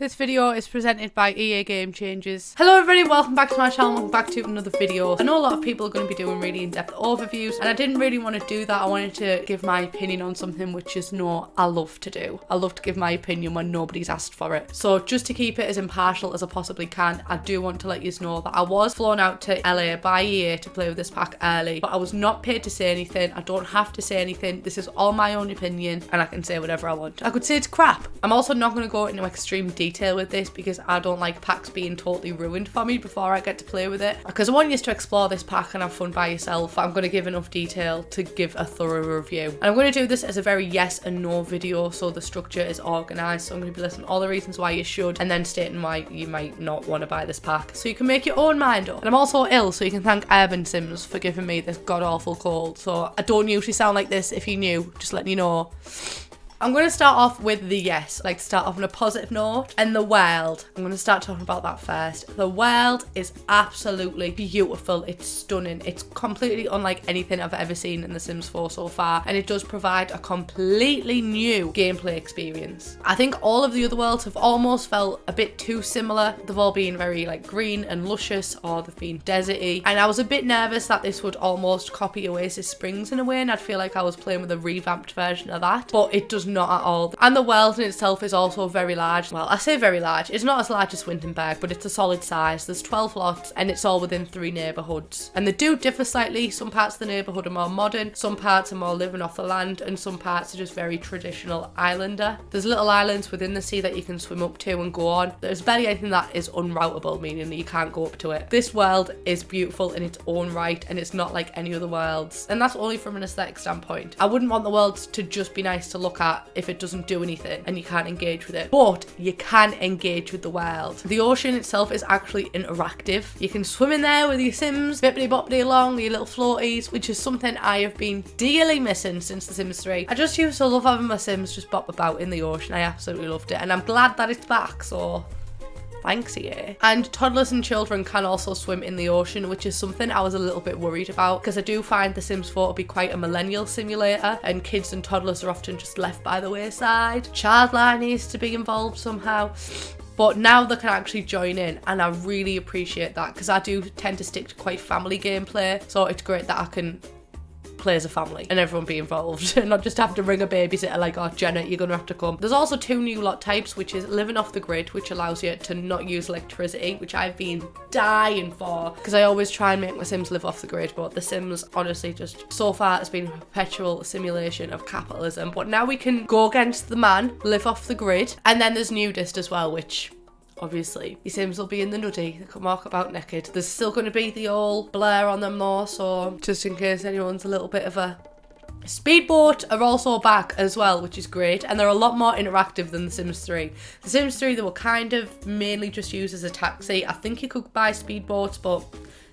This video is presented by EA Game Changers. Hello everybody, welcome back to my channel, welcome back to another video. I know a lot of people are going to be doing really in-depth overviews and I didn't really want to do that. I wanted to give my opinion on something which is I love to do. I love to give my opinion when nobody's asked for it. So just to keep it as impartial as I possibly can, I do want to let you know that I was flown out to LA by EA to play with this pack early, but I was not paid to say anything. I don't have to say anything. This is all my own opinion and I can say whatever I want. I could say it's crap. I'm also not going to go into extreme detail with this because I don't like packs being totally ruined for me before I get to play with it, because I want you to explore this pack and have fun by yourself. I'm going to give enough detail to give a thorough review, and I'm going to do this as a very yes and no video, so the structure is organised. So I'm going to be listing all the reasons why you should and then stating why you might not want to buy this pack, so you can make your own mind up. And I'm also ill, so you can thank Urban Sims for giving me this god-awful cold. So I don't usually sound like this. If you knew, just letting you know. I'm going to start off with the yes, like start off on a positive note, and the world. I'm going to start talking about that first. The world is absolutely beautiful. It's stunning. It's completely unlike anything I've ever seen in The Sims 4 so far, and it does provide a completely new gameplay experience. I think all of the other worlds have almost felt a bit too similar. They've all been very like green and luscious, or they've been deserty, and I was a bit nervous that this would almost copy Oasis Springs in a way, and I'd feel like I was playing with a revamped version of that, but it does not at all. And the world in itself is also very large. Well, I say very large. It's not as large as Winterberg, but it's a solid size. There's 12 lots and it's all within 3 neighbourhoods. And they do differ slightly. Some parts of the neighbourhood are more modern, some parts are more living off the land, and some parts are just very traditional islander. There's little islands within the sea that you can swim up to and go on. There's barely anything that is unroutable, meaning that you can't go up to it. This world is beautiful in its own right, and it's not like any other worlds. And that's only from an aesthetic standpoint. I wouldn't want the worlds to just be nice to look at if it doesn't do anything and you can't engage with it, but you can engage with the world. The ocean itself is actually interactive. You can swim in there with your Sims, bippity boppity along, your little floaties, which is something I have been dearly missing since The Sims 3. I just used to love having my Sims just bop about in the ocean. I absolutely loved it, and I'm glad that it's back, so thanks, EA. And toddlers and children can also swim in the ocean, which is something I was a little bit worried about, because I do find The Sims 4 to be quite a millennial simulator and kids and toddlers are often just left by the wayside. Childline needs to be involved somehow. But now they can actually join in, and I really appreciate that, because I do tend to stick to quite family gameplay, so it's great that I can play as a family and everyone be involved and not just have to ring a babysitter like, oh Jenna, you're gonna have to come. There's also 2 new lot types, which is living off the grid, which allows you to not use electricity, which I've been dying for, because I always try and make my Sims live off the grid, but The Sims honestly just so far has been a perpetual simulation of capitalism. But now we can go against the man, live off the grid. And then there's nudist as well, which obviously your Sims will be in the nudie. They can walk about naked. There's still going to be the old blur on them though, so just in case anyone's a little bit of a... Speedboat are also back as well, which is great, and they're a lot more interactive than The Sims 3. The Sims 3, they were kind of mainly just used as a taxi. I think you could buy speedboats, but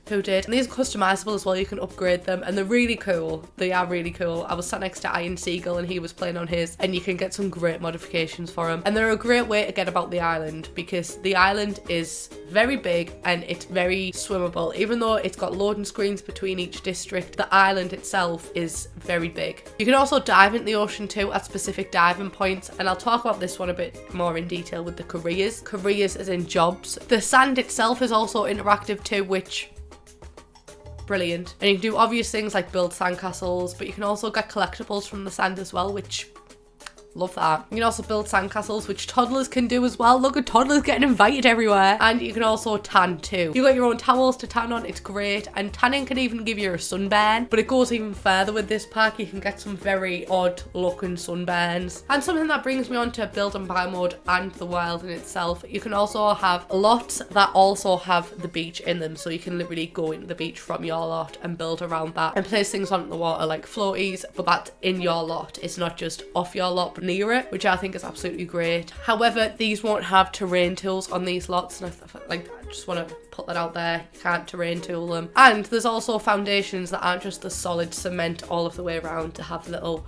who did? And these are customizable as well. You can upgrade them and they're really cool. They are really cool. I was sat next to Iron Seagull and he was playing on his, and you can get some great modifications for them. And they're a great way to get about the island, because the island is very big and it's very swimmable. Even though it's got loading screens between each district, the island itself is very big. You can also dive into the ocean too at specific diving points, and I'll talk about this one a bit more in detail with the careers. Careers as in jobs. The sand itself is also interactive too, which brilliant. And you can do obvious things like build sandcastles, but you can also get collectibles from the sand as well, which love that. You can also build sandcastles, which toddlers can do as well. Look at toddlers getting invited everywhere. And you can also tan too. You've got your own towels to tan on. It's great. And tanning can even give you a sunburn, but it goes even further with this pack. You can get some very odd looking sunburns. And something that brings me on to build and buy mode and the world in itself. You can also have lots that also have the beach in them, so you can literally go into the beach from your lot and build around that and place things on the water like floaties, but that's in your lot. It's not just off your lot but near it, which I think is absolutely great. However, these won't have terrain tools on these lots, and I just want to put that out there. You can't terrain tool them. And there's also foundations that aren't just the solid cement all of the way around, to have little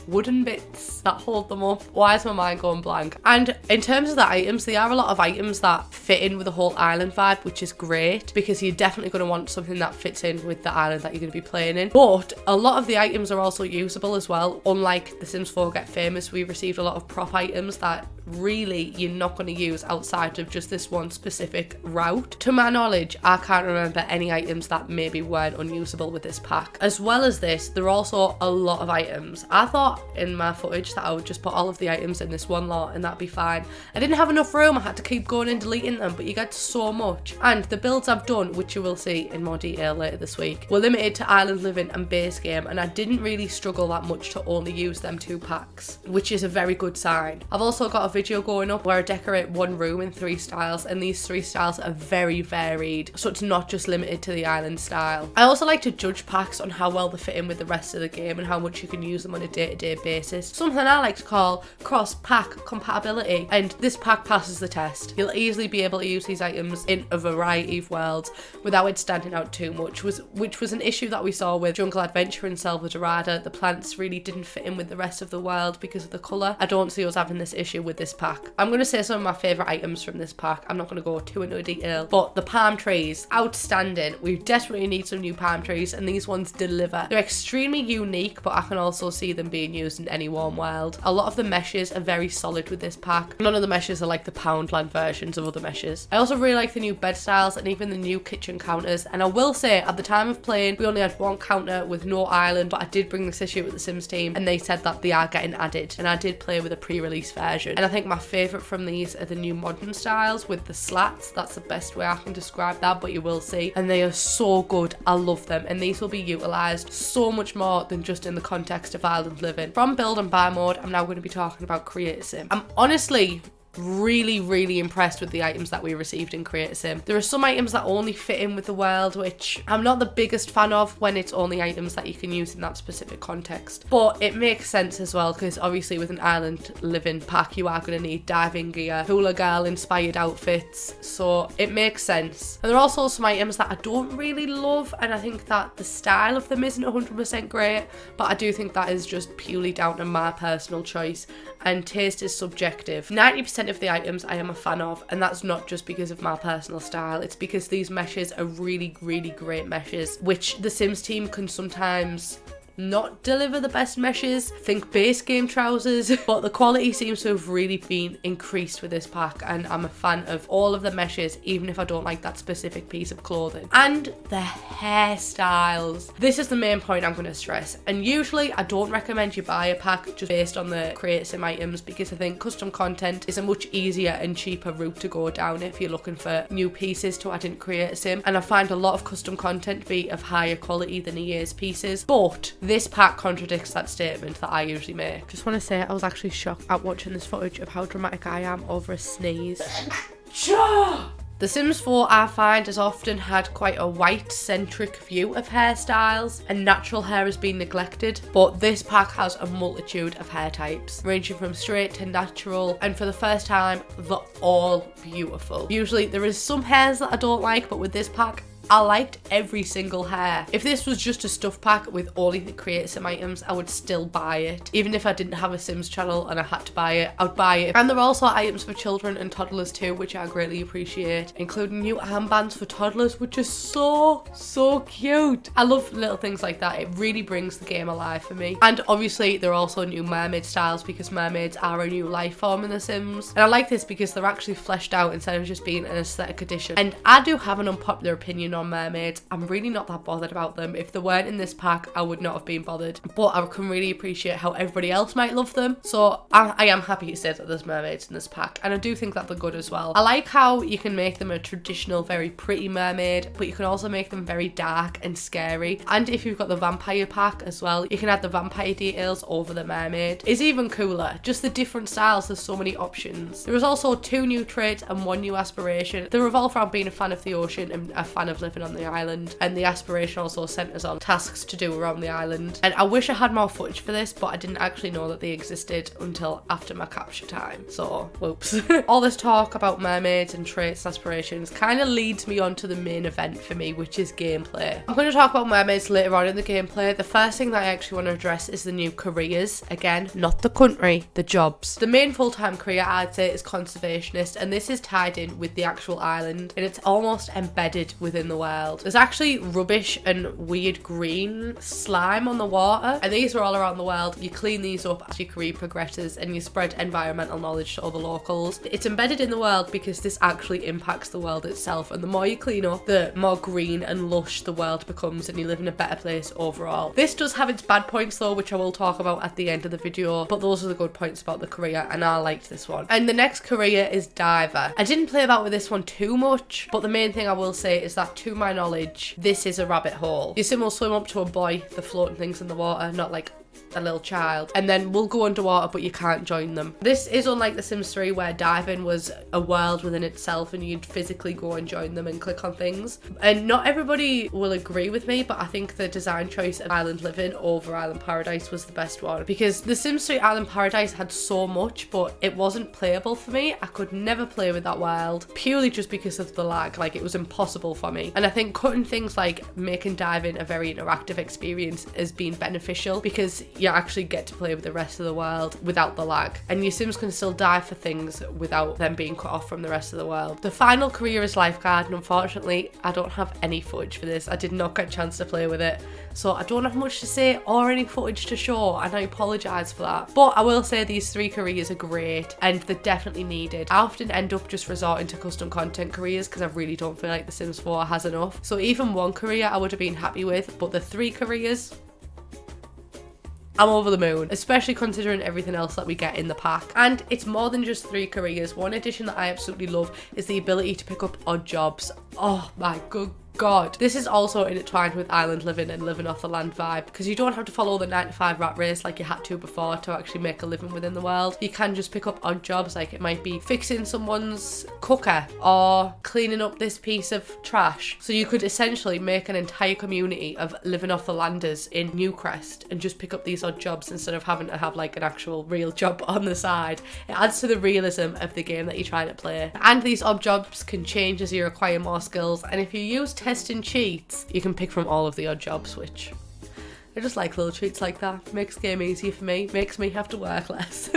wooden bits that hold them up. Why is my mind going blank? And in terms of the items, there are a lot of items that fit in with the whole island vibe, which is great, because you're definitely going to want something that fits in with the island that you're going to be playing in. But a lot of the items are also usable as well. Unlike The Sims 4 Get Famous, we received a lot of prop items that really you're not going to use outside of just this one specific route. To my knowledge, I can't remember any items that maybe weren't unusable with this pack. As well as this, there are also a lot of items. I thought in my footage that I would just put all of the items in this one lot and that'd be fine. I didn't have enough room, I had to keep going and deleting them, but you get so much. And the builds I've done, which you will see in more detail later this week, were limited to Island Living and Base Game, and I didn't really struggle that much to only use them 2 packs, which is a very good sign. I've also got a video going up where I decorate one room in 3 styles, and these 3 styles are very varied, so it's not just limited to the island style. I also like to judge packs on how well they fit in with the rest of the game and how much you can use them on a day-to-day basis. Something I like to call cross-pack compatibility, and this pack passes the test. You'll easily be able to use these items in a variety of worlds without it standing out too much, which was an issue that we saw with Jungle Adventure and Selva Dorada. The plants really didn't fit in with the rest of the world because of the colour. I don't see us having this issue with this pack. I'm going to say some of my favourite items from this pack. I'm not going to go too into detail, but the palm trees, outstanding. We desperately need some new palm trees, and these ones deliver. They're extremely unique, but I can also see them being used in any warm world. A lot of the meshes are very solid with this pack. None of the meshes are like the Poundland versions of other meshes. I also really like the new bed styles and even the new kitchen counters, and I will say at the time of playing we only had 1 counter with no island, but I did bring this issue with the Sims team and they said that they are getting added, and I did play with a pre-release version. And I think my favourite from these are the new modern styles with the slats. That's the best way I can describe that, but you will see, and they are so good. I love them, and these will be utilised so much more than just in the context of Island Living. From build and buy mode, I'm now going to be talking about Create a Sim. I'm honestly really impressed with the items that we received in Create a Sim. There are some items that only fit in with the world, which I'm not the biggest fan of when it's only items that you can use in that specific context, but it makes sense as well, because obviously with an Island Living pack you are going to need diving gear, hula girl inspired outfits, so it makes sense. And there are also some items that I don't really love, and I think that the style of them isn't 100% great, but I do think that is just purely down to my personal choice, and taste is subjective. 90% of the items I am a fan of, and that's not just because of my personal style, it's because these meshes are really great meshes, which the Sims team can sometimes not deliver the best meshes. Think Base Game trousers, but the quality seems to have really been increased with this pack, and I'm a fan of all of the meshes, even if I don't like that specific piece of clothing. And the hairstyles. This is the main point I'm going to stress, and usually I don't recommend you buy a pack just based on the Create a Sim items, because I think custom content is a much easier and cheaper route to go down if you're looking for new pieces to add in Create a Sim, and I find a lot of custom content be of higher quality than EA's pieces, but this pack contradicts that statement that I usually make. Just want to say I was actually shocked at watching this footage of how dramatic I am over a sneeze. The Sims 4 I find has often had quite a white-centric view of hairstyles, and natural hair has been neglected, but this pack has a multitude of hair types, ranging from straight to natural, and for the first time, they're all beautiful. Usually there is some hairs that I don't like, but with this pack, I liked every single hair. If this was just a stuff pack with only the Create a Sim items, I would still buy it. Even if I didn't have a Sims channel and I had to buy it, I would buy it. And there are also items for children and toddlers too, which I greatly appreciate, including new armbands for toddlers, which is so cute. I love little things like that. It really brings the game alive for me. And obviously there are also new mermaid styles, because mermaids are a new life form in The Sims. And I like this because they're actually fleshed out instead of just being an aesthetic addition. And I do have an unpopular opinion on mermaids. I'm really not that bothered about them. If they weren't in this pack, I would not have been bothered, but I can really appreciate how everybody else might love them, so I am happy to say that there's mermaids in this pack, and I do think that they're good as well. I like how you can make them a traditional very pretty mermaid, but you can also make them very dark and scary, and if you've got the vampire pack as well, you can add the vampire details over the mermaid. It's even cooler, just the different styles. There's so many options. There is also 2 new traits and 1 new aspiration. They revolve around being a fan of the ocean and a fan of living on the island, and the aspiration also centers on tasks to do around the island. And I wish I had more footage for this, but I didn't actually know that they existed until after my capture time, so whoops. All this talk about mermaids and traits and aspirations kind of leads me on to the main event for me, which is gameplay. I'm going to talk about mermaids later on in the gameplay. The first thing that I actually want to address is the new careers. Again, not the country, the jobs. The main full-time career I'd say is conservationist, and this is tied in with the actual island, and it's almost embedded within the the world. There's actually rubbish and weird green slime on the water, and these are all around the world. You clean these up as your career progresses and you spread environmental knowledge to other locals. It's embedded in the world because this actually impacts the world itself, and the more you clean up, the more green and lush the world becomes and you live in a better place overall. This does have its bad points though, which I will talk about at the end of the video, but those are the good points about the career, and I liked this one. And the next career is diver. I didn't play about with this one too much, but the main thing I will say is that to my knowledge, this is a rabbit hole. Your sim will swim up to a buoy, the floating things in the water, not like a little child, and then we'll go underwater, but you can't join them. This is unlike The Sims 3 where diving was a world within itself and you'd physically go and join them and click on things. And not everybody will agree with me, but I think the design choice of Island Living over Island Paradise was the best one, because The Sims 3 Island Paradise had so much, but it wasn't playable for me. I could never play with that world purely just because of the lag. Like, it was impossible for me. And I think cutting things like making diving a very interactive experience has been beneficial, because you actually get to play with the rest of the world without the lag, and your sims can still dive for things without them being cut off from the rest of the world. The final career is lifeguard, and unfortunately I don't have any footage for this. I did not get a chance to play with it, so I don't have much to say or any footage to show, and I apologise for that. But I will say these 3 careers are great and they're definitely needed. I often end up just resorting to custom content careers because I really don't feel like The Sims 4 has enough. So even 1 career I would have been happy with, but the 3 careers, I'm over the moon, especially considering everything else that we get in the pack. And it's more than just 3 careers. One addition that I absolutely love is the ability to pick up odd jobs. Oh my good God. This is also intertwined with Island Living and living off the land vibe, because you don't have to follow the 9 to 5 rat race like you had to before to actually make a living within the world. You can just pick up odd jobs, like it might be fixing someone's cooker or cleaning up this piece of trash. So you could essentially make an entire community of living off the landers in Newcrest and just pick up these odd jobs instead of having to have like an actual real job on the side. It adds to the realism of the game that you're trying to play. And these odd jobs can change as you acquire more skills, and if you use testing cheats, you can pick from all of the odd jobs, which I just like little treats like that. Makes the game easier for me, makes me have to work less.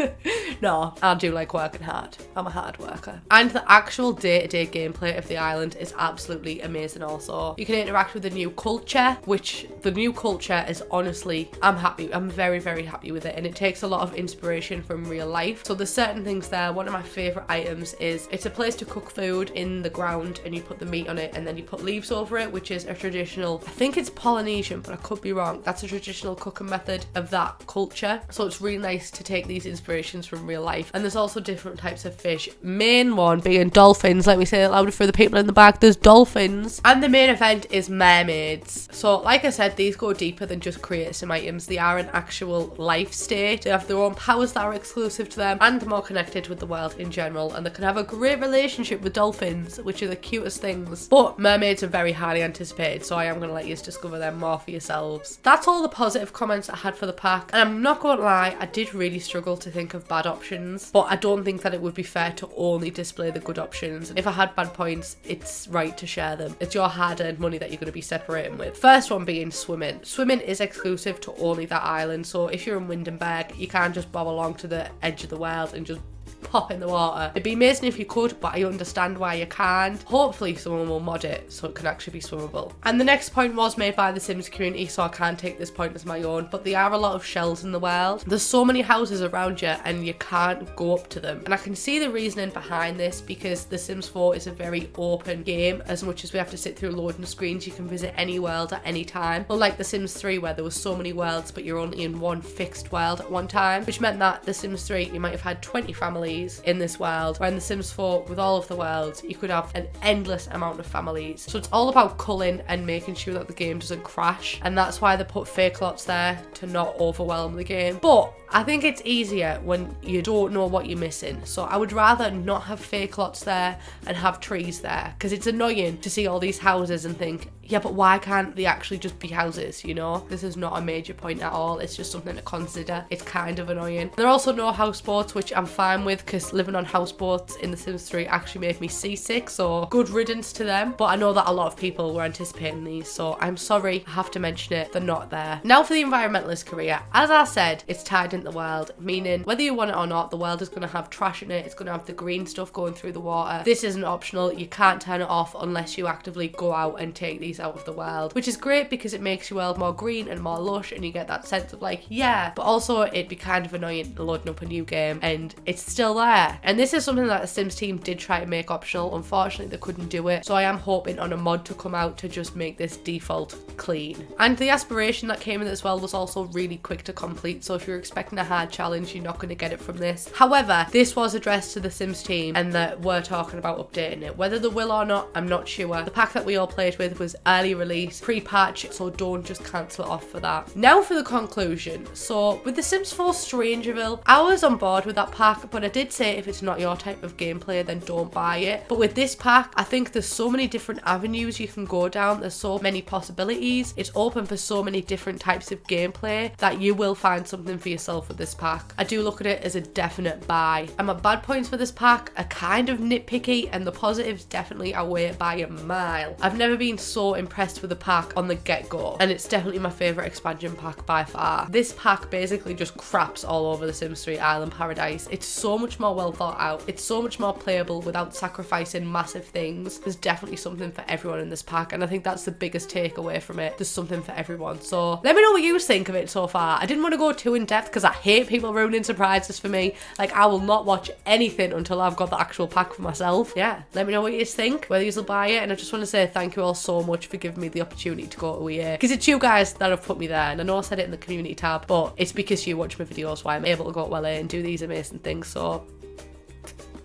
No, I do like working hard. I'm a hard worker. And the actual day-to-day gameplay of the island is absolutely amazing also. You can interact with the new culture, which the new culture is honestly, I'm happy. I'm very, very happy with it, and it takes a lot of inspiration from real life. So there's certain things there. One of my favourite items is it's a place to cook food in the ground, and you put the meat on it and then you put leaves over it, which is a traditional, I think it's Polynesian, but I could be wrong. That's a traditional cooking method of that culture. So it's really nice to take these inspirations from real life. And there's also different types of fish. Main one being dolphins. Let me say it louder for the people in the back. There's dolphins. And the main event is mermaids. So like I said, these go deeper than just create some items. They are an actual life state. They have their own powers that are exclusive to them, and they're more connected with the world in general, and they can have a great relationship with dolphins, which are the cutest things. But mermaids are very highly anticipated, so I am going to let you discover them more for yourselves. That's all the positive comments I had for the pack, and I'm not going to lie, I did really struggle to think of bad options, but I don't think that it would be fair to only display the good options. If I had bad points, it's right to share them. It's your hard-earned money that you're going to be separating with. First one being swimming. Swimming is exclusive to only that island, so if you're in Windenburg, you can't just bob along to the edge of the world and just pop in the water. It'd be amazing if you could, but I understand why you can't. Hopefully someone will mod it so it can actually be swimmable. And the next point was made by the Sims community, so I can't take this point as my own, but there are a lot of shells in the world. There's so many houses around you and you can't go up to them. And I can see the reasoning behind this, because The Sims 4 is a very open game. As much as we have to sit through loading screens, you can visit any world at any time. Unlike The Sims 3 where there was so many worlds but you're only in one fixed world at one time, which meant that The Sims 3 you might have had 20 families in this world, where in The Sims 4 with all of the worlds you could have an endless amount of families. So it's all about culling and making sure that the game doesn't crash, and that's why they put fake lots there to not overwhelm the game. But I think it's easier when you don't know what you're missing, so I would rather not have fake lots there and have trees there, because it's annoying to see all these houses and think, yeah, but why can't they actually just be houses, you know? This is not a major point at all. It's just something to consider. It's kind of annoying. There are also no houseboats, which I'm fine with because living on houseboats in The Sims 3 actually made me seasick, so good riddance to them. But I know that a lot of people were anticipating these, so I'm sorry, I have to mention it, they're not there. Now for the environmentalist career. As I said, it's tied into the world, meaning whether you want it or not, the world is going to have trash in it, it's going to have the green stuff going through the water. This isn't optional, you can't turn it off unless you actively go out and take these out of the world, which is great because it makes your world more green and more lush and you get that sense of like, yeah, but also it'd be kind of annoying loading up a new game and it's still there. And this is something that the Sims team did try to make optional. Unfortunately, they couldn't do it, so I am hoping on a mod to come out to just make this default clean. And the aspiration that came in as well was also really quick to complete, so if you're expecting a hard challenge, you're not going to get it from this. However, this was addressed to the Sims team and that we're talking about updating it. Whether they will or not, I'm not sure. The pack that we all played with was early release, pre-patch, so don't just cancel it off for that. Now for the conclusion. So with The Sims 4 Strangerville, I was on board with that pack, but I did say if it's not your type of gameplay, then don't buy it. But with this pack, I think there's so many different avenues you can go down. There's so many possibilities. It's open for so many different types of gameplay that you will find something for yourself with this pack. I do look at it as a definite buy. And my bad points for this pack are kind of nitpicky and the positives definitely outweigh it by a mile. I've never been so impressed with the pack on the get-go, and it's definitely my favourite expansion pack by far. This pack basically just craps all over the Sims 3 Island Paradise. It's so much more well thought out. It's so much more playable without sacrificing massive things. There's definitely something for everyone in this pack, and I think that's the biggest takeaway from it. There's something for everyone. So let me know what you think of it so far. I didn't want to go too in depth because I hate people ruining surprises for me. Like, I will not watch anything until I've got the actual pack for myself. Yeah, let me know what you think, whether you'll buy it. And I just want to say thank you all so much for giving me the opportunity to go to EA, because it's you guys that have put me there. And I know I said it in the community tab, but it's because you watch my videos why I'm able to go to LA and do these amazing things. So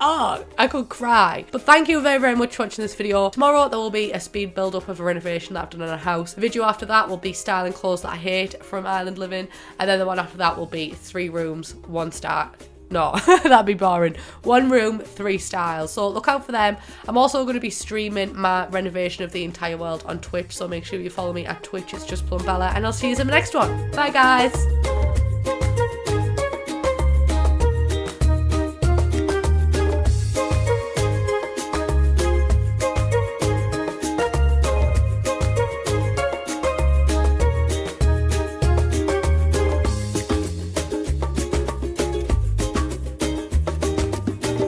oh, I could cry. But thank you very, very much for watching this video. Tomorrow there will be a speed build up of a renovation that I've done on a house. The video after that will be styling clothes that I hate from island living, and then the one after that will be 3 rooms, 1 star. No, that'd be boring. 1 room, 3 styles. So look out for them. I'm also going to be streaming my renovation of the entire world on Twitch, so make sure you follow me at Twitch. It's just Plumbella, and I'll see you in the next one. Bye guys.